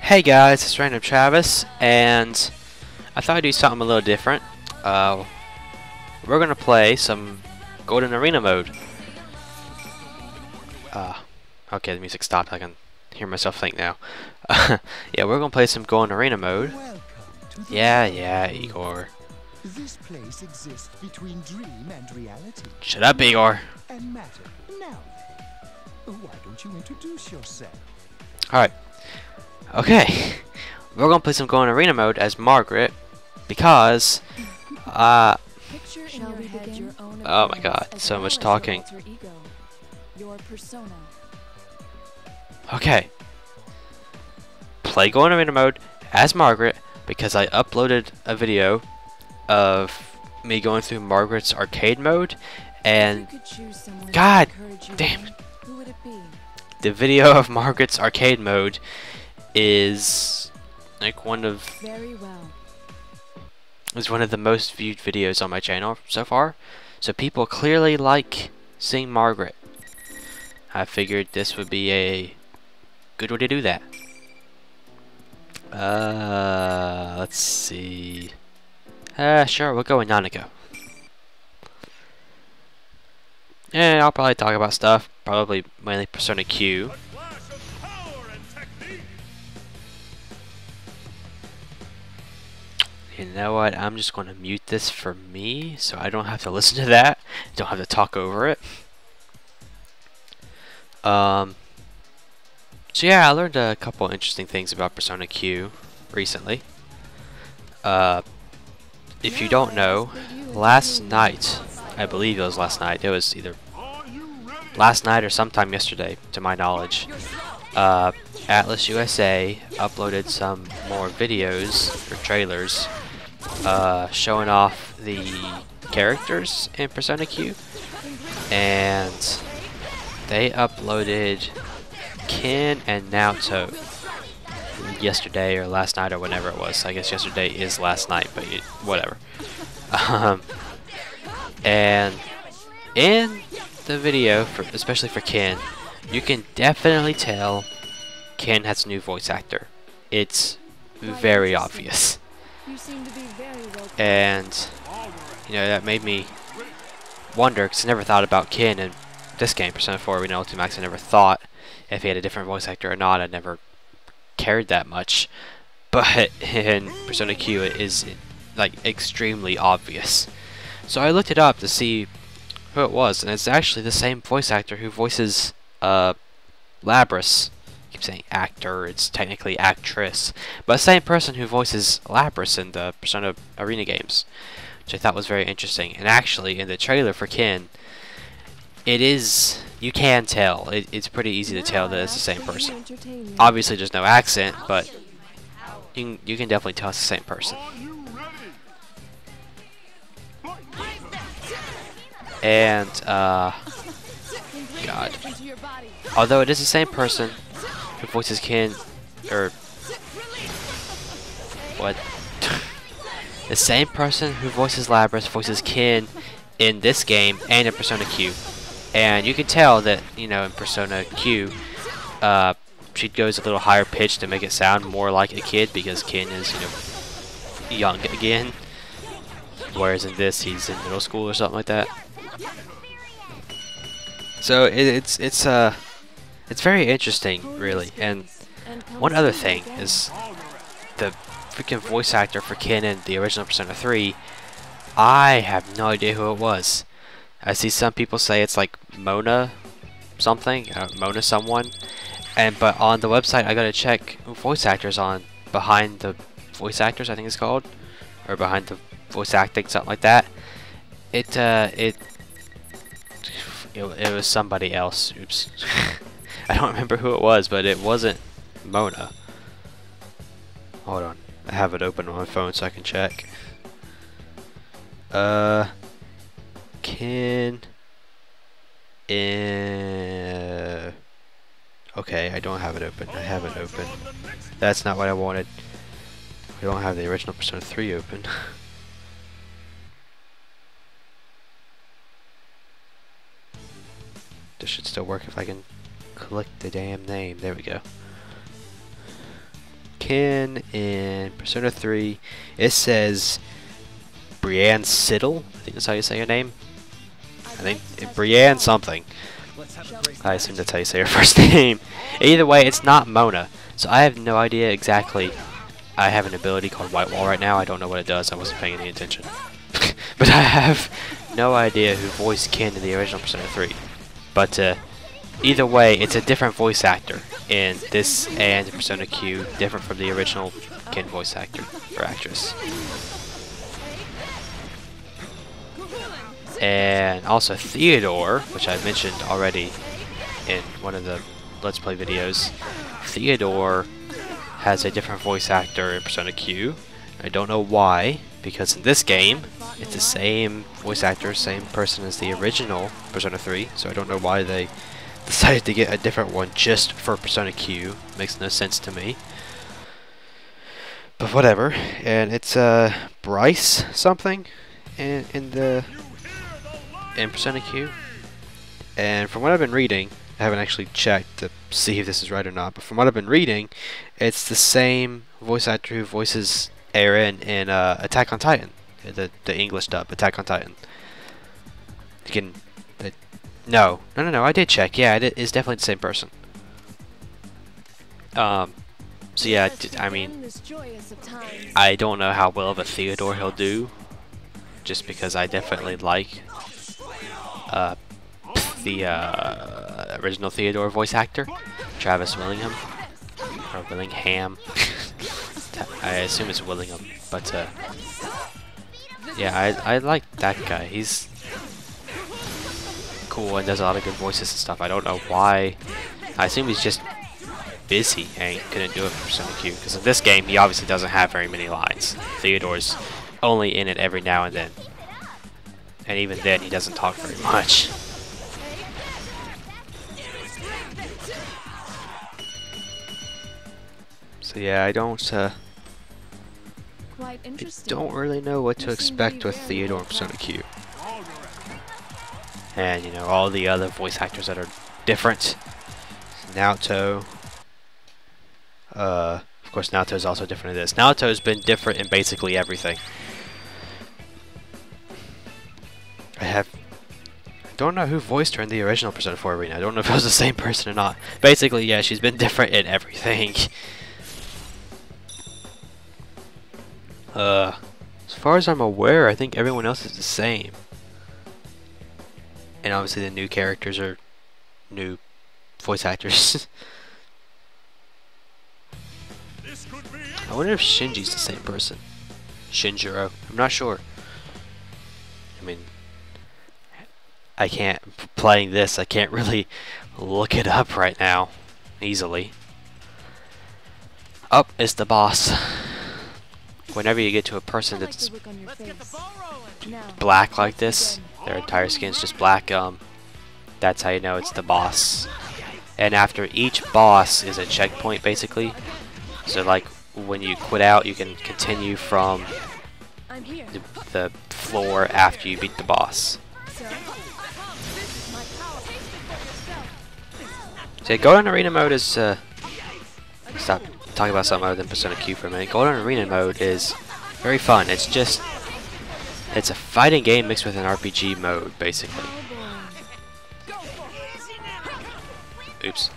Hey guys, it's Random Travis, and I thought I'd do something a little different. We're gonna play some Golden Arena mode. Okay, the music stopped. I can hear myself think now. Yeah, we're gonna play some Golden Arena mode. Yeah, Igor. This place exists between dream and reality. Shut up, Igor. And matter. Now, why don't you introduce yourself? Alright. Okay. We're gonna play some Golden Arena mode as Margaret because oh my god, so much talking. Okay. Play Golden Arena mode as Margaret because I uploaded a video of me going through Margaret's arcade mode, and god damn it. The video of Margaret's arcade mode is like one of the most viewed videos on my channel so far. So people clearly like seeing Margaret. I figured this would be a good way to do that. Let's see. Sure, we'll go with Nanako. Yeah, I'll probably talk about stuff, probably mainly Persona Q. You know what, I'm just going to mute this for me, so I don't have to listen to that, don't have to talk over it. So yeah, I learned a couple interesting things about Persona Q recently. If you don't know, last night, I believe it was last night, it was either last night or sometime yesterday, to my knowledge, Atlas USA uploaded some more videos or trailers showing off the characters in Persona Q, and they uploaded Ken and Naoto yesterday or last night or whenever it was. I guess yesterday is last night, but whatever. And in the video, especially for Ken, you can definitely tell Ken has a new voice actor. It's very obvious. And, you know, that made me wonder, because I never thought about Ken in this game, Persona 4 Arena Ultimax. I never thought if he had a different voice actor or not. I never cared that much. But in Persona Q, it is, like, extremely obvious. So I looked it up to see who it was, and it's actually the same voice actor who voices Labris. I keep saying actor, it's technically actress, but the same person who voices Labris in the Persona Arena games, which I thought was very interesting. And actually, in the trailer for Ken, it is, you can tell, it's pretty easy to tell that it's the same person. Obviously there's no accent, but you can definitely tell it's the same person. And, God. Although it is the same person who voices Ken, or, what? The same person who voices Labris voices Ken in this game and in Persona Q. And you can tell that, you know, in Persona Q, she goes a little higher pitch to make it sound more like a kid, because Ken is, you know, young again. Whereas in this, he's in middle school or something like that. So it's very interesting, really. And one other thing is the freaking voice actor for Ken in the original Persona 3. I have no idea who it was. I see some people say it's like Mona something, Mona someone. But on the website, I gotta check voice actors on behind the voice actors, I think it's called, or behind the voice acting, something like that. It was somebody else. Oops. I don't remember who it was, but it wasn't Mona. Hold on. I have it open on my phone so I can check. Ken. Okay, I don't have it open. I have it open. That's not what I wanted. I don't have the original Persona 3 open. This should still work if I can click the damn name. There we go. Ken in Persona 3. It says Brienne Siddle. I think that's how you say her name. I think Brienne something. I assume that's how you say her first name. Either way, it's not Mona. So I have no idea exactly. I have an ability called White Wall right now. I don't know what it does. I wasn't paying any attention. But I have no idea who voiced Ken in the original Persona 3. But either way, it's a different voice actor in this and Persona Q, different from the original Ken voice actor or actress. And also Theodore, which I mentioned already in one of the Let's Play videos. Theodore has a different voice actor in Persona Q. I don't know why, because in this game, it's the same voice actor, same person as the original Persona 3, so I don't know why they decided to get a different one just for Persona Q. Makes no sense to me. But whatever. And it's Bryce something in Persona Q. And from what I've been reading, I haven't actually checked to see if this is right or not, but from what I've been reading, it's the same voice actor who voices Eren in Attack on Titan, the English dub, Attack on Titan. You can... No, I did check. Yeah, it's definitely the same person. So yeah, I mean, I don't know how well of a Theodore he'll do, just because I definitely like the original Theodore voice actor, Travis Willingham, or Willingham. I assume it's Willingham, but yeah, I like that guy. He's cool and does a lot of good voices and stuff. I don't know why. I assume he's just busy and couldn't do it for Persona Q, because in this game he obviously doesn't have very many lines. Theodore's only in it every now and then, and even then he doesn't talk very much. So yeah, I don't really know what to expect with Theodore in Persona Q. And you know, all the other voice actors that are different. Naoto. Of course, Naoto is also different in this. Naoto's been different in basically everything. I don't know who voiced her in the original Persona 4 arena. I don't know if it was the same person or not. Basically, yeah, she's been different in everything. As far as I'm aware, I think everyone else is the same. And obviously the new characters are new voice actors. I wonder if Shinji's the same person. Shinjiro. I'm not sure. I mean, playing this, I can't really look it up right now easily. Oh, it's the boss. Whenever you get to a person that's black like this, their entire skin's just black, that's how you know it's the boss. And after each boss is a checkpoint, basically. So like when you quit out, you can continue from the floor after you beat the boss. So Golden Arena mode is stop talking about something other than Persona Q for a minute. Golden Arena mode is very fun. It's a fighting game mixed with an RPG mode, basically. Oops.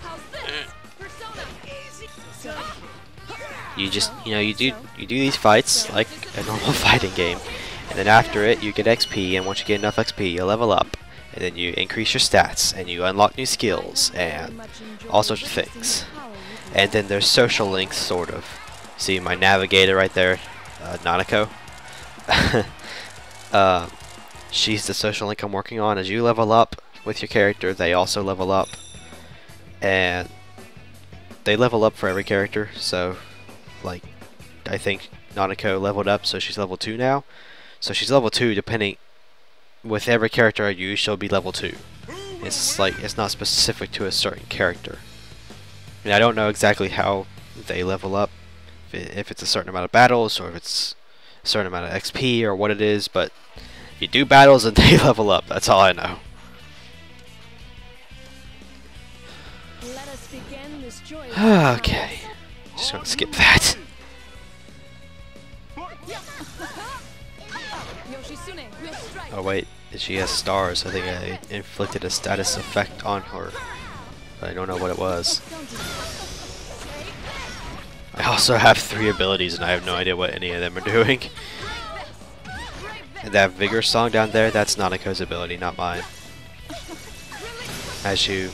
You just, you do these fights like a normal fighting game, and then after it you get XP, and once you get enough XP you level up, and then you increase your stats, and you unlock new skills, and all sorts of things. And then there's social links, sort of. See my navigator right there, Nanako. She's the social link I'm working on. As you level up with your character, they also level up. And they level up for every character, so like I think Nanako leveled up, so she's level 2 now. So she's level 2 depending, with every character I use she'll be level 2. It's like, it's not specific to a certain character. And I don't know exactly how they level up, if it's a certain amount of battles or if it's a certain amount of XP or what it is, but you do battles and they level up, that's all I know. Okay, just gonna skip that. Oh wait, she has stars. I think I inflicted a status effect on her, but I don't know what it was. I also have 3 abilities and I have no idea what any of them are doing. And that Vigor song down there, that's Nanako's ability, not mine. As you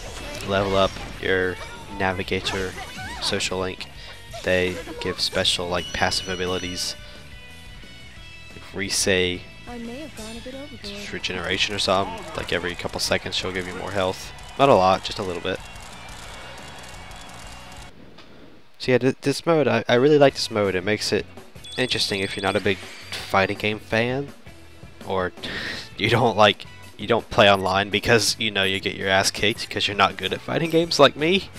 level up your Navigator social link, they give special like passive abilities. Like Resay, regeneration or something. Like every couple seconds she'll give you more health. Not a lot, just a little bit. So yeah, this mode, I really like this mode. It makes it interesting if you're not a big fighting game fan, or you don't play online because you know you get your ass kicked because you're not good at fighting games like me.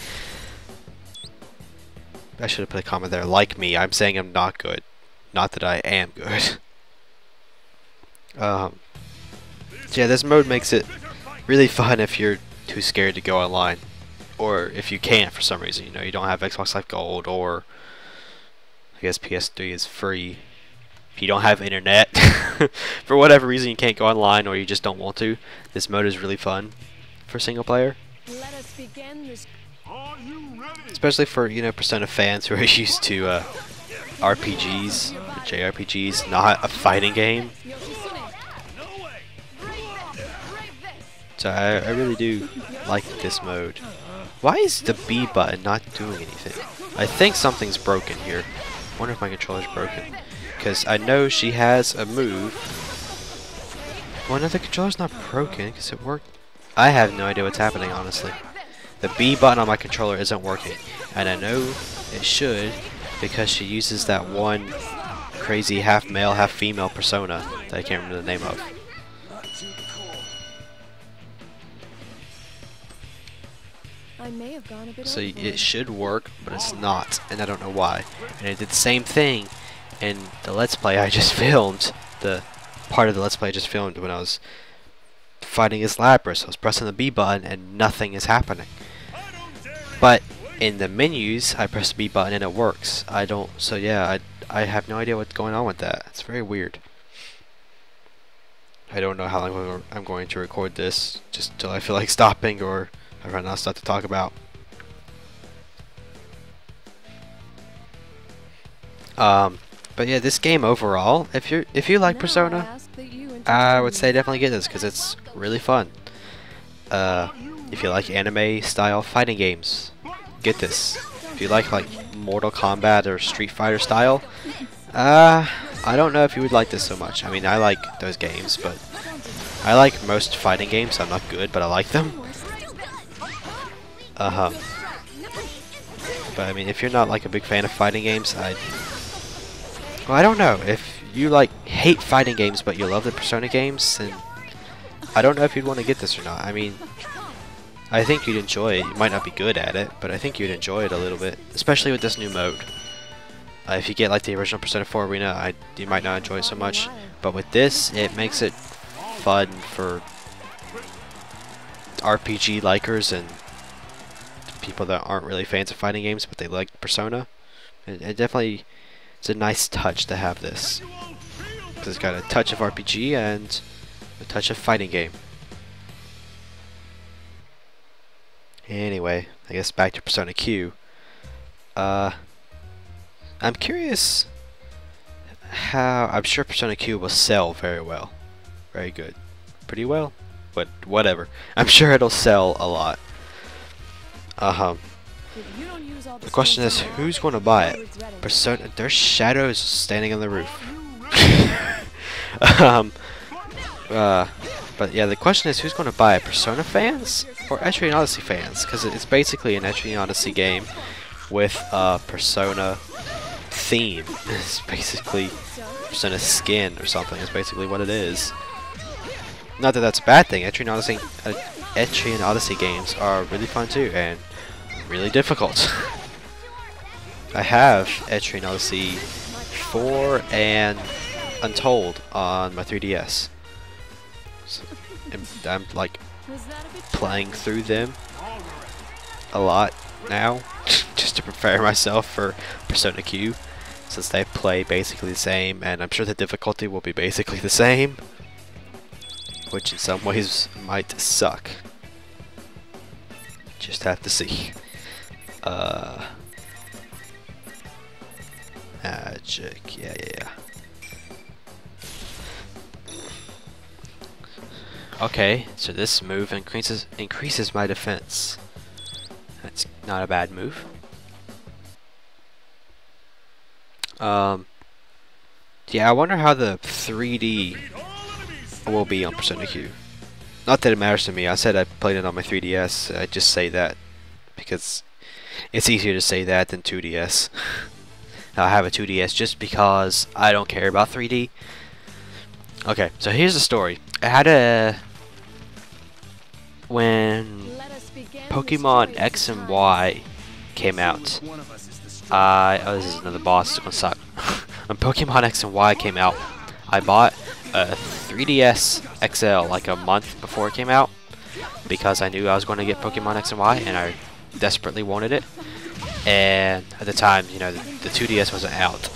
I should have put a comment there. Like me, I'm saying I'm not good, not that I am good. So yeah, this mode makes it really fun if you're too scared to go online. Or if you can't for some reason, you know, you don't have Xbox Live Gold, or I guess PS3 is free. If you don't have internet, for whatever reason you can't go online or you just don't want to, this mode is really fun for single player. Let us begin this. Especially for, you know, Persona fans who are used to RPGs, or JRPGs, not a fighting game. So I really do like this mode. Why is the B button not doing anything? I think something's broken here. I wonder if my controller's broken. Because I know she has a move. Well, no, the controller's not broken because it worked. I have no idea what's happening, honestly. The B button on my controller isn't working. And I know it should because she uses that one crazy half male, half female persona that I can't remember the name of. I may have gone a bit So overboard. it should work, but it's not, and I don't know why. And it did the same thing in the Let's Play I just filmed. The part of the Let's Play I just filmed when I was fighting as Lapras. I was pressing the B button and nothing is happening. But in the menus, I press the B button and it works. So yeah, I have no idea what's going on with that. It's very weird. I don't know how long I'm going to record this, just until I feel like stopping or I run out of stuff to talk about. But yeah, this game overall, if you like Persona, I would say definitely get this because it's really fun. If you like anime style fighting games, get this. If you like Mortal Kombat or Street Fighter style, I don't know if you would like this so much. I mean, I like those games, but I like most fighting games. I'm not good, but I like them. But I mean, if you're not like a big fan of fighting games, well, I don't know. If you like hate fighting games but you love the Persona games, then I don't know if you'd want to get this or not. I mean, I think you'd enjoy it. You might not be good at it, but I think you'd enjoy it a little bit, especially with this new mode. If you get like the original Persona 4 Arena, you might not enjoy it so much, but with this, it makes it fun for RPG likers and people that aren't really fans of fighting games, but they like Persona. It definitely, it's a nice touch to have this. Because it's got a touch of RPG and a touch of fighting game. Anyway, I guess back to Persona Q. I'm curious how, I'm sure Persona Q will sell very well. Very good. Pretty well? But whatever. I'm sure it'll sell a lot. The question is, who's going to buy it? Persona, there's shadows standing on the roof. But yeah, the question is, who's going to buy it? Persona fans or Etrian Odyssey fans? Because it's basically an Etrian Odyssey game with a Persona theme. It's basically Persona skin or something. It's basically what it is. Not that that's a bad thing. Etrian Odyssey games are really fun too, and really difficult. I have Etrian Odyssey 4 and Untold on my 3DS. So, I'm like playing through them a lot now, just to prepare myself for Persona Q, since they play basically the same, and I'm sure the difficulty will be basically the same. which in some ways might suck. Just have to see. Magic, yeah. Okay, so this move increases my defense. That's not a bad move. Yeah, I wonder how the 3D will be on Persona Q. Not that it matters to me. I said I played it on my 3DS. I just say that because it's easier to say that than 2DS. I have a 2DS just because I don't care about 3D. Okay, so here's the story. I had when Pokemon X and Y came out. Oh, this is another boss. It's gonna suck. When Pokemon X and Y came out, I bought a 3DS XL like a month before it came out because I knew I was going to get Pokemon X and Y and I desperately wanted it. And at the time, you know, the 2DS wasn't out.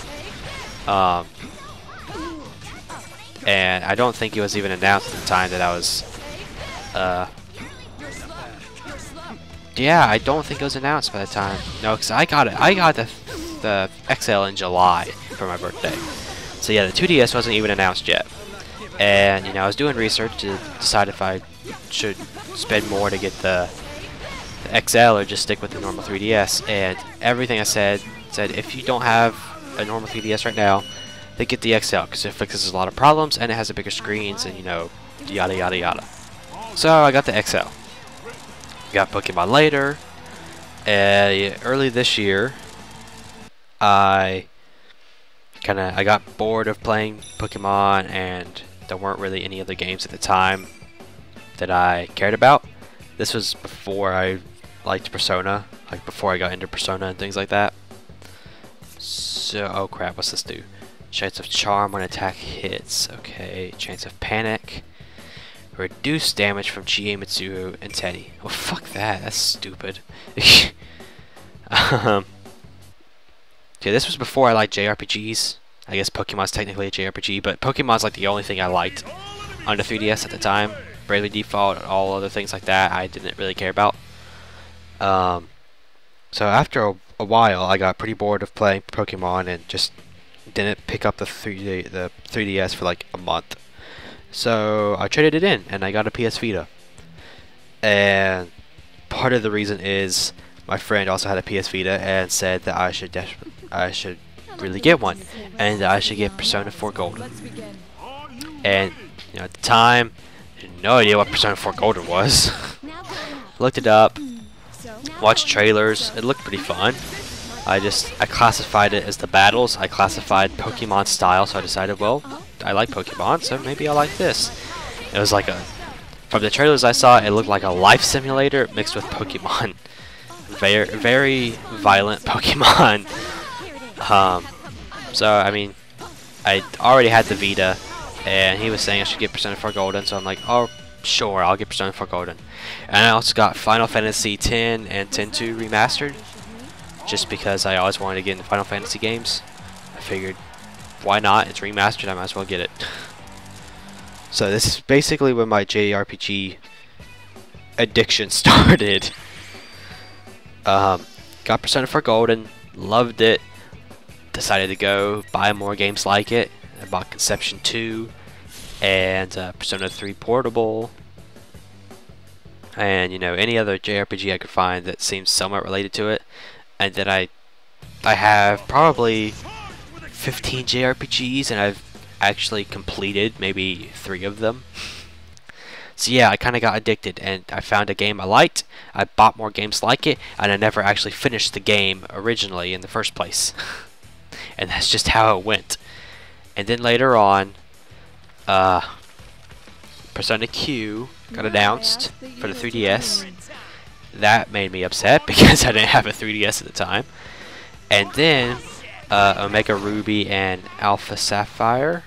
And I don't think it was even announced at the time that I was, yeah, I don't think it was announced by the time. No, because I got it. I got the XL in July for my birthday. So yeah, the 2DS wasn't even announced yet. And, you know, I was doing research to decide if I should spend more to get the XL or just stick with the normal 3DS. And everything I said if you don't have a normal 3DS right now, then get the XL because it fixes a lot of problems and it has a bigger screens and, you know, yada yada yada. So I got the XL. Got Pokemon later. Early this year, I got bored of playing Pokemon, and there weren't really any other games at the time that I cared about. This was before I liked Persona, like before I got into Persona and things like that. So, oh crap, what's this do? Chance of Charm when attack hits. Okay, chance of Panic. Reduce damage from Chie, Mitsuo, and Teddy. Oh, fuck that. That's stupid. Yeah, this was before I liked JRPGs. I guess Pokemon's technically a JRPG, but Pokemon's like the only thing I liked on the 3DS at the time. Bravely Default and all other things like that I didn't really care about. So after a while, I got pretty bored of playing Pokemon and just didn't pick up the 3DS for like a month. So I traded it in and I got a PS Vita. And part of the reason is my friend also had a PS Vita and said that I should really get one and that I should get Persona 4 Golden. And you know, at the time, I had no idea what Persona 4 Golden was. Looked it up, watched trailers. It looked pretty fun. I classified it as the battles. I classified Pokemon style, so I decided, well, I like Pokemon, so maybe I like this. It was like from the trailers I saw, it looked like a life simulator mixed with Pokemon. Very, very violent Pokemon. So, I mean, I already had the Vita, and he was saying I should get Persona 4 Golden, so I'm like, oh, sure, I'll get Persona 4 Golden. And I also got Final Fantasy X and X-2 remastered, just because I always wanted to get into Final Fantasy games. I figured, why not? It's remastered, I might as well get it. So this is basically when my JRPG addiction started. Got Persona 4 Golden, loved it, decided to go buy more games like it. I bought Conception 2 and Persona 3 Portable, and you know, any other JRPG I could find that seems somewhat related to it. And then I have probably 15 JRPGs, and I've actually completed maybe 3 of them. So yeah, I kind of got addicted, and I found a game I liked. I bought more games like it, and I never actually finished the game originally in the first place. And that's just how it went. And then later on, Persona Q got announced for the 3DS. That made me upset because I didn't have a 3DS at the time. And then Omega Ruby and Alpha Sapphire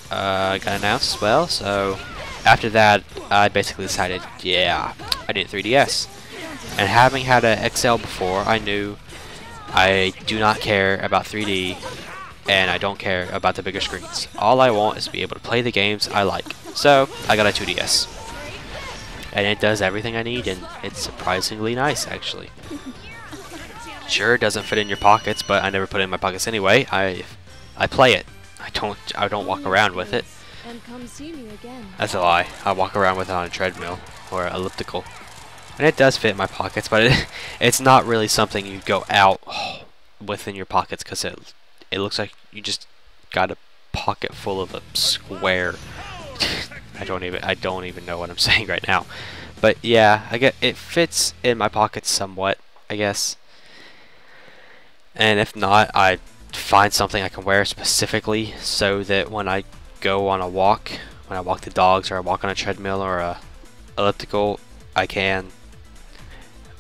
got announced as well. So after that, I basically decided, yeah, I need a 3DS. And having had an XL before, I knew I do not care about 3D. and I don't care about the bigger screens. All I want is to be able to play the games I like. So I got a 2DS, and it does everything I need, and it's surprisingly nice, actually. Sure, it doesn't fit in your pockets, but I never put it in my pockets anyway. I play it. I don't walk around with it. And come see me again. That's a lie. I walk around with it on a treadmill or elliptical. And it does fit in my pockets, but it's not really something you go out within your pockets, because it looks like you just got a pocket full of a square. I don't even know what I'm saying right now. But yeah, I get it fits in my pockets somewhat, I guess. And if not, I find something I can wear specifically so that when I go on a walk, when I walk the dogs or I walk on a treadmill or a elliptical, I can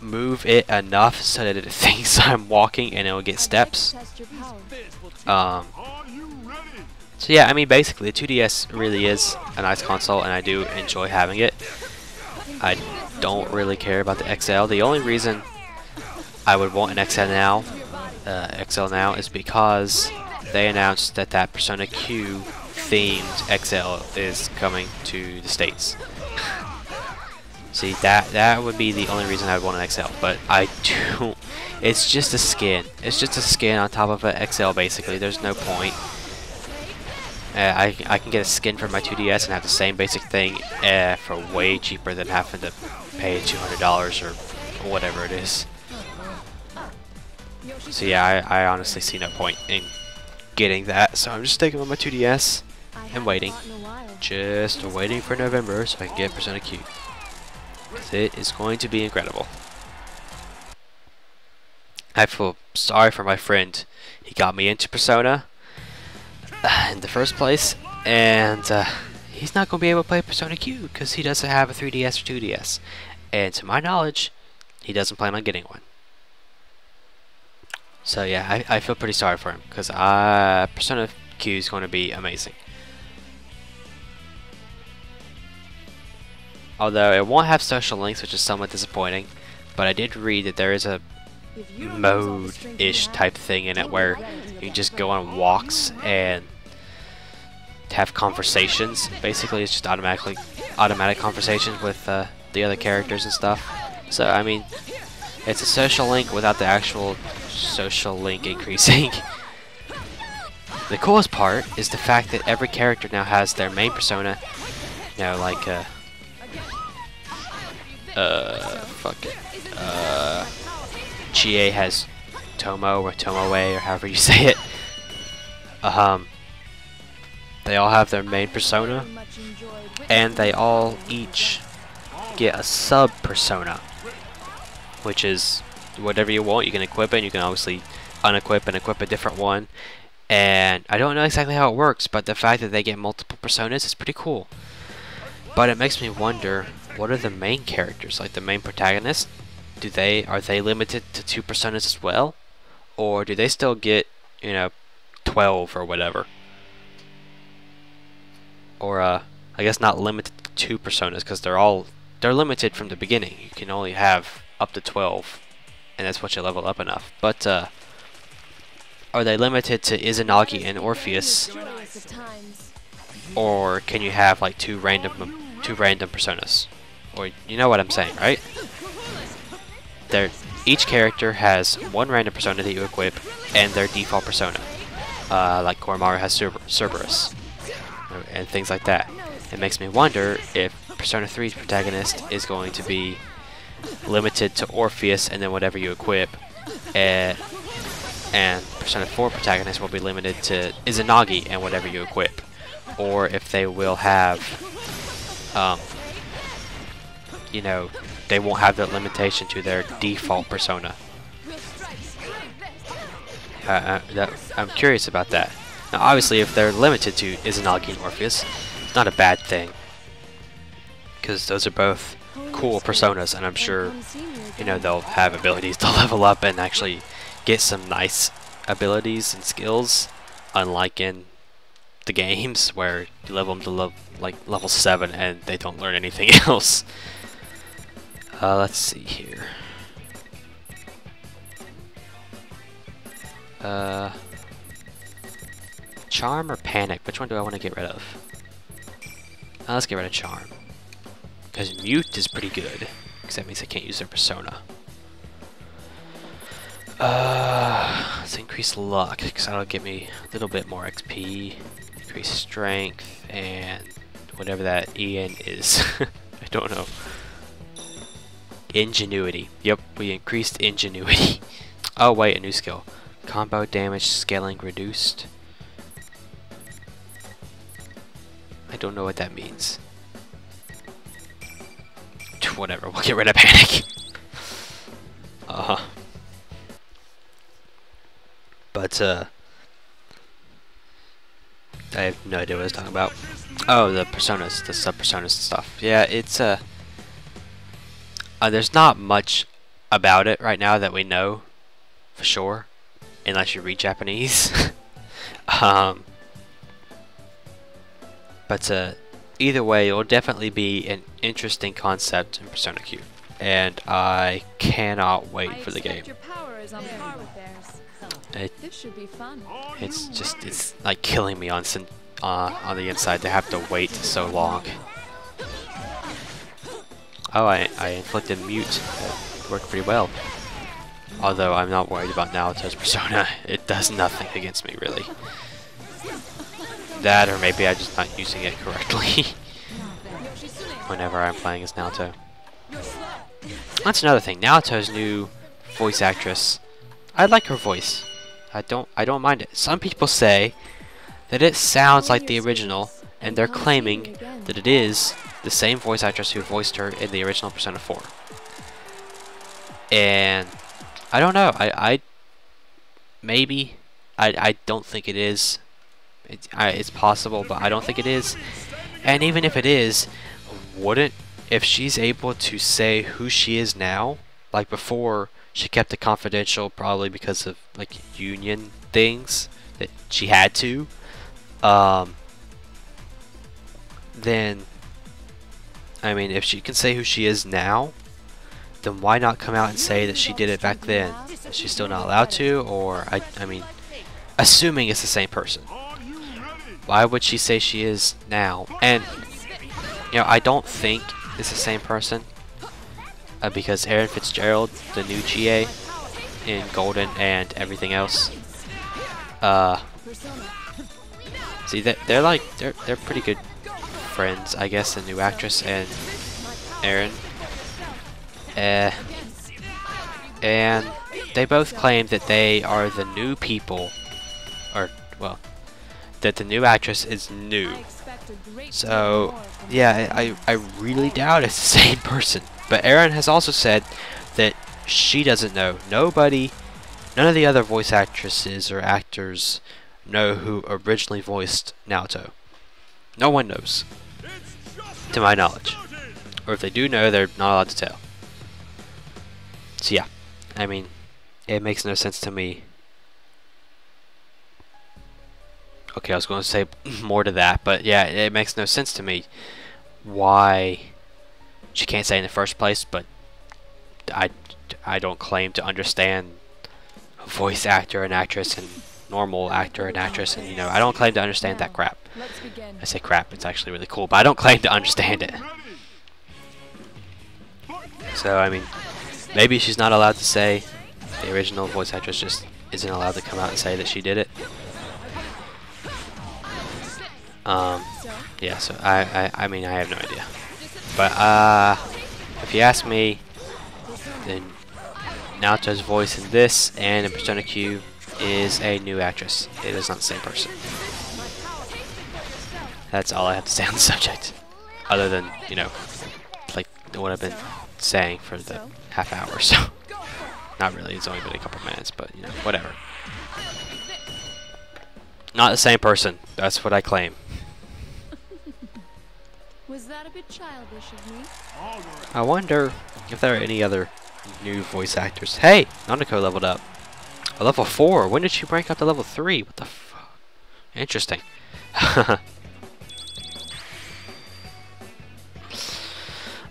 move it enough so that it thinks I'm walking and it will get steps. Test your power. So yeah, I mean, basically the 2DS really is a nice console, and I do enjoy having it. I don't really care about the XL. The only reason I would want an XL now is because they announced that Persona Q themed XL is coming to the States. See, that would be the only reason I would want an XL, but I don't. It's just a skin. It's just a skin on top of an XL, basically. There's no point. I can get a skin for my 2DS and have the same basic thing for way cheaper than having to pay $200 or whatever it is. So yeah, I honestly see no point in getting that. So I'm just sticking with my 2DS and waiting. Just waiting for November so I can get Persona Q. It is going to be incredible. I feel sorry for my friend. He got me into Persona in the first place, and he's not going to be able to play Persona Q because he doesn't have a 3DS or 2DS. And to my knowledge, he doesn't plan on getting one. So yeah, I feel pretty sorry for him, because Persona Q is going to be amazing. Although it won't have social links, which is somewhat disappointing, but I did read that there is a mode-ish type thing in it where you can just go on walks and have conversations. Basically, it's just automatic conversations with the other characters and stuff. So I mean, it's a social link without the actual social link increasing. The coolest part is the fact that every character now has their main persona. You know, like Chie has Tomo or Tomoe or however you say it. They all have their main persona, and they all each get a sub persona, which is whatever you want. You can equip it, and you can obviously unequip and equip a different one. And I don't know exactly how it works, but the fact that they get multiple personas is pretty cool. But it makes me wonder, what are the main characters, like the main protagonists? Are they limited to 2 personas as well? Or do they still get, 12 or whatever? Or I guess not limited to 2 personas, because they're limited from the beginning. You can only have up to 12, and that's what you level up enough. But are they limited to Izanagi and Orpheus? Or can you have like two random personas? Or you know what I'm saying, right? Each character has one random persona that you equip and their default persona. Like Koromaru has Cerberus and things like that. It makes me wonder if Persona 3's protagonist is going to be limited to Orpheus and then whatever you equip, and Persona 4 protagonist will be limited to Izanagi and whatever you equip, or if they will have, they won't have that limitation to their default persona. I'm curious about that. Now, obviously, if they're limited to Izanagi and Orpheus, it's not a bad thing, because those are both cool personas, and I'm sure, they'll have abilities to level up and actually get some nice abilities and skills, unlike in the games where you level them to level 7 and they don't learn anything else. Let's see here. Charm or Panic? Which one do I want to get rid of? Let's get rid of Charm. Because Mute is pretty good. Because that means I can't use their persona. Let's increase luck. Because that'll give me a little bit more XP. Increase strength. And whatever that EN is. I don't know. Ingenuity. Yep, we increased Ingenuity. Oh wait, a new skill. Combo damage scaling reduced. I don't know what that means. Whatever, we'll get rid of Panic. But I have no idea what I was talking about. Oh, the personas, the sub-personas and stuff. Yeah, it's there's not much about it right now that we know for sure, unless you read Japanese. But either way, it will definitely be an interesting concept in Persona Q, and I cannot wait for the game. Your power is on par with theirs. This should be fun. It's like killing me on the inside to have to wait so long. Oh, I inflicted Mute. It worked pretty well. Although I'm not worried about Naoto's persona. It does nothing against me, really. That, or maybe I'm just not using it correctly whenever I'm playing as Naoto. That's another thing. Naoto's new voice actress. I like her voice. I don't mind it. Some people say that it sounds like the original, and they're claiming that it is the same voice actress who voiced her in the original Persona 4. And I don't know. Maybe. I don't think it is. It's possible, but I don't think it is. And even if it is, if she's able to say who she is now, like before she kept it confidential probably because of like union things that she had to, then I mean, if she can say who she is now, then why not come out and say that she did it back then? Is she still not allowed to? Or I mean, assuming it's the same person, why would she say she is now? And you know, I don't think it's the same person because Aaron Fitzgerald, the new GA in Golden and everything else, see that they're pretty good friends, I guess. The new actress and Aaron, and they both claim that they are the new people, or well, that the new actress is new. So yeah, I really doubt it's the same person. But Aaron has also said that she doesn't know. None of the other voice actresses or actors know who originally voiced Naoto. No one knows, to my knowledge. Or if they do know, they're not allowed to tell. So yeah, I mean, it makes no sense to me. Okay, I was going to say more to that, but yeah, it makes no sense to me why she can't say in the first place, but I don't claim to understand a voice actor and actress and normal actor and actress, and you know, I don't claim to understand that crap. I say crap, it's actually really cool, but I don't claim to understand it. So I mean, maybe she's not allowed to say, the original voice actress just isn't allowed to come out and say that she did it. Yeah, so I mean, I have no idea. But if you ask me, then Naoto's voice in this and in Persona Q is a new actress. It is not the same person. That's all I have to say on the subject. Other than, you know, like what I've been saying for the half hour, so. Not really, it's only been a couple minutes, but you know, whatever. Not the same person, that's what I claim. Was that a bit childish of me? I wonder if there are any other new voice actors. Hey, Nanako leveled up. A level 4. When did she rank up to level 3? What the fuck? Interesting.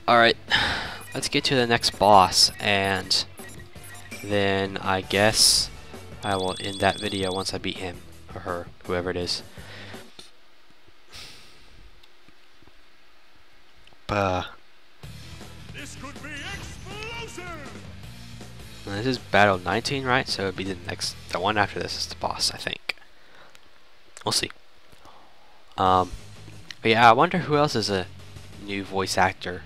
Alright, let's get to the next boss, and then I guess I will end that video once I beat him. or her, whoever it is. This could be explosive. This is battle 19, right? So it'd be the one after this is the boss, I think. We'll see. But yeah, I wonder who else is a new voice actor,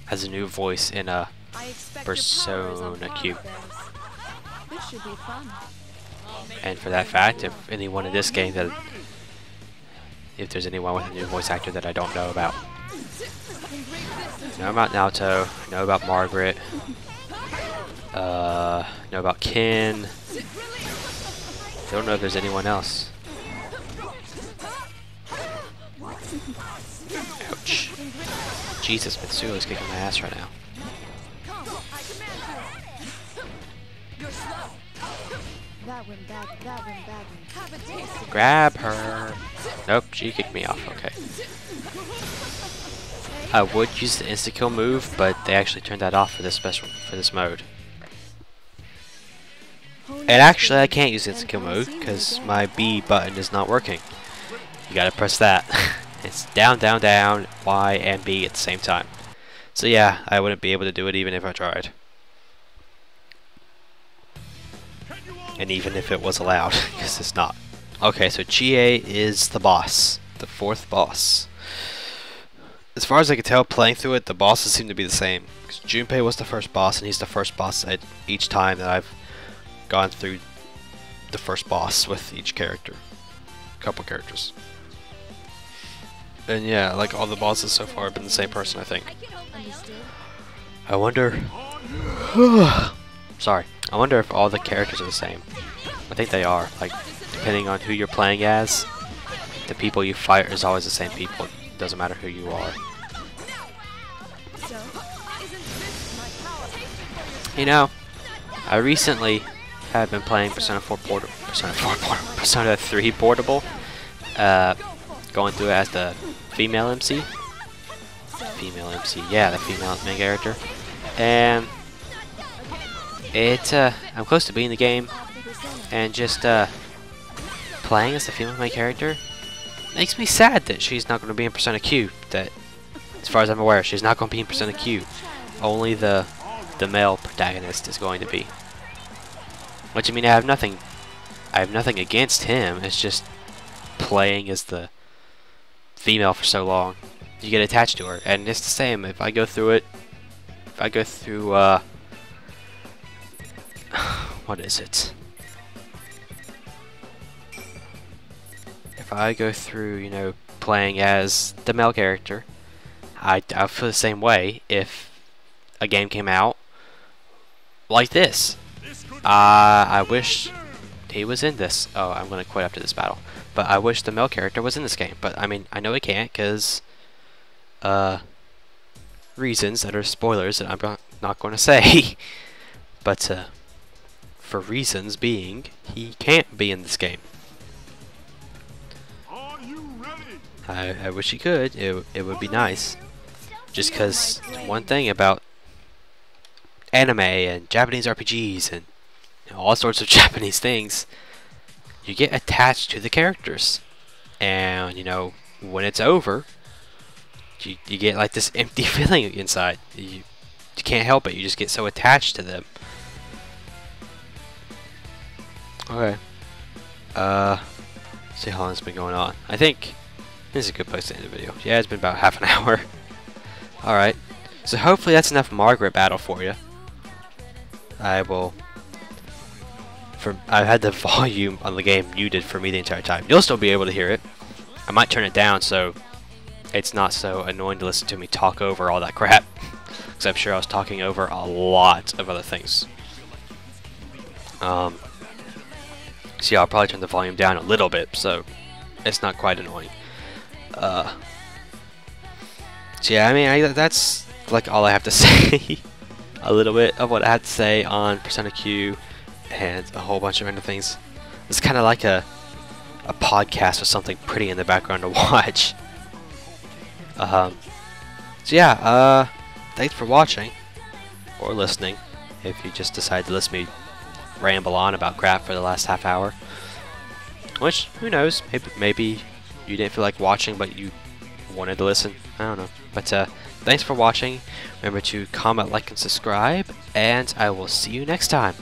has a new voice in a I expect your powers on Persona par Q. with theirs. This should be fun. And for that fact, if anyone in this game that, if there's anyone with a new voice actor that I don't know about. I know about Naoto, I know about Margaret, know about Ken. Don't know if there's anyone else. Ouch. Jesus, Mitsuo's kicking my ass right now. That went bad. That went bad. Have a taste of Grab her. Nope, she kicked me off. Okay. I would use the insta kill move, but they actually turned that off for this mode. And actually, I can't use insta kill mode because my B button is not working. You gotta press that. It's down, down, down, Y and B at the same time. So yeah, I wouldn't be able to do it even if I tried. And even if it was allowed, because it's not. Okay, so GA is the boss, the fourth boss. As far as I can tell, playing through it, the bosses seem to be the same. Because Junpei was the first boss, and he's the first boss at each time that I've gone through the first boss with each character. Couple characters. And yeah, like all the bosses so far have been the same person, I think. understood. I wonder... Sorry. I wonder if all the characters are the same. I think they are. Like, depending on who you're playing as, the people you fight is always the same people. It doesn't matter who you are. So, isn't this my power? You know, I recently have been playing Persona 3 Portable. Going through it as the female MC. Female MC, yeah, the female main character. And I'm close to beating the game, and just playing as the female main character makes me sad that she's not going to be in Persona Q. That, as far as I'm aware, she's not going to be in Persona Q. Only the male protagonist is going to be. Which, I mean, I have nothing against him. It's just playing as the female for so long, you get attached to her, and it's the same. If I go through what is it? If I go through, you know, playing as the male character, I feel the same way if a game came out like this. I wish he was in this. Oh, I'm gonna quit after this battle. But I wish the male character was in this game. But I mean, I know he can't because reasons that are spoilers that I'm not going to say. But for reasons being, he can't be in this game. Are you ready? I wish he could. It would be nice. Just because one thing about anime and Japanese RPGs and all sorts of Japanese things, you get attached to the characters. And, you know, when it's over, you get like this empty feeling inside. You can't help it. You just get so attached to them. Okay. See how long it's been going on. I think this is a good place to end the video. Yeah, it's been about half an hour. Alright. So hopefully that's enough Margaret battle for you. I've had the volume on the game muted for me the entire time. You'll still be able to hear it. I might turn it down so it's not so annoying to listen to me talk over all that crap. Because I'm sure I was talking over a lot of other things. So yeah, I'll probably turn the volume down a little bit so it's not quite annoying. So yeah, I mean, that's like all I have to say. A little bit of what I had to say on Persona Q and a whole bunch of other things. It's kind of like a podcast with something pretty in the background to watch. So yeah, thanks for watching or listening. If you just decided to listen to me ramble on about crap for the last half hour, Which, who knows? Maybe you didn't feel like watching, but you wanted to listen. I don't know. But thanks for watching. Remember to comment, like, and subscribe, and I will see you next time.